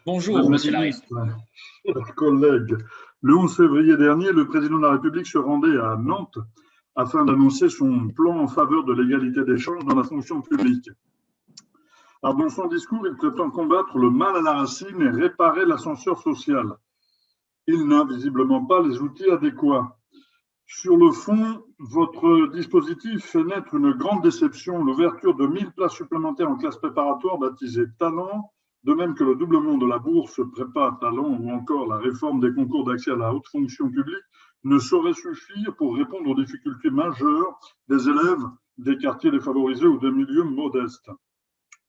Bonjour, Madame la monsieur Larrive. ministre, chers collègues, le 11 février dernier, le président de la République se rendait à Nantes afin d'annoncer son plan en faveur de l'égalité des chances dans la fonction publique. Alors, dans son discours, il prétend combattre le mal à la racine et réparer l'ascenseur social. Il n'a visiblement pas les outils adéquats. Sur le fond, votre dispositif fait naître une grande déception, l'ouverture de 1000 places supplémentaires en classe préparatoire baptisée Talent, de même que le doublement de la bourse prépa Talent ou encore la réforme des concours d'accès à la haute fonction publique ne saurait suffire pour répondre aux difficultés majeures des élèves des quartiers défavorisés ou des milieux modestes.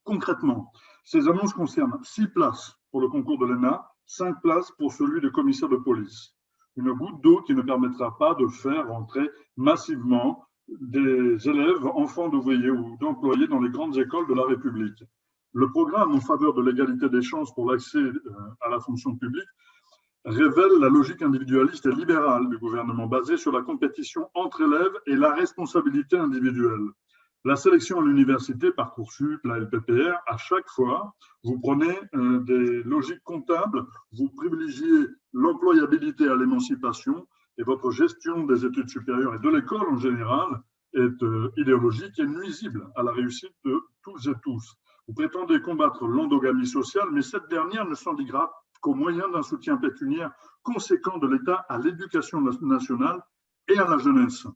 Concrètement, ces annonces concernent 6 places pour le concours de l'ENA, 5 places pour celui de commissaire de police. Une goutte d'eau qui ne permettra pas de faire entrer massivement des élèves, enfants d'ouvriers ou d'employés dans les grandes écoles de la République. Le programme en faveur de l'égalité des chances pour l'accès à la fonction publique révèle la logique individualiste et libérale du gouvernement basée sur la compétition entre élèves et la responsabilité individuelle. La sélection à l'université, Parcoursup, la LPPR, à chaque fois, vous prenez des logiques comptables, vous privilégiez l'employabilité à l'émancipation et votre gestion des études supérieures et de l'école en général est idéologique et nuisible à la réussite de tous et tous. Vous prétendez combattre l'endogamie sociale, mais cette dernière ne s'endiguera qu'au moyen d'un soutien pécuniaire conséquent de l'État à l'éducation nationale et à la jeunesse.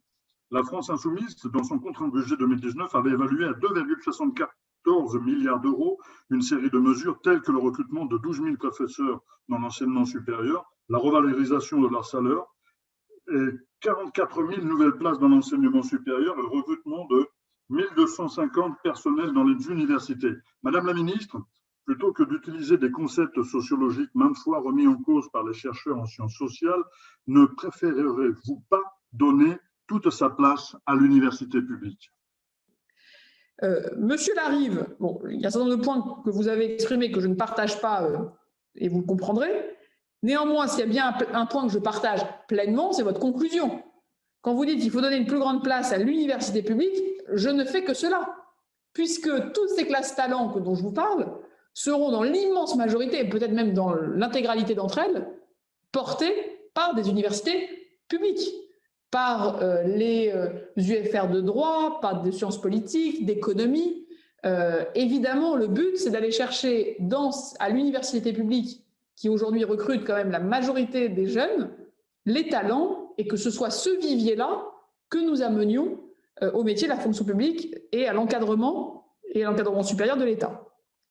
La France insoumise, dans son compte rendu budget 2019, avait évalué à 2,74 milliards d'euros une série de mesures telles que le recrutement de 12 000 professeurs dans l'enseignement supérieur, la revalorisation de leur salaire, et 44 000 nouvelles places dans l'enseignement supérieur et le recrutement de 1250 personnels dans les universités. Madame la ministre, plutôt que d'utiliser des concepts sociologiques maintes fois remis en cause par les chercheurs en sciences sociales, ne préférerez-vous pas donner toute sa place à l'université publique? Monsieur Larrive, bon, il y a un certain nombre de points que vous avez exprimés que je ne partage pas et vous le comprendrez. Néanmoins, s'il y a bien un point que je partage pleinement, c'est votre conclusion. Quand vous dites qu'il faut donner une plus grande place à l'université publique, je ne fais que cela, puisque toutes ces classes talents dont je vous parle seront dans l'immense majorité, et peut-être même dans l'intégralité d'entre elles, portées par des universités publiques, par les UFR de droit, par des sciences politiques, d'économie. Évidemment, le but, c'est d'aller chercher à l'université publique, qui aujourd'hui recrute quand même la majorité des jeunes, les talents, et que ce soit ce vivier-là que nous amenions au métier de la fonction publique et à l'encadrement supérieur de l'État.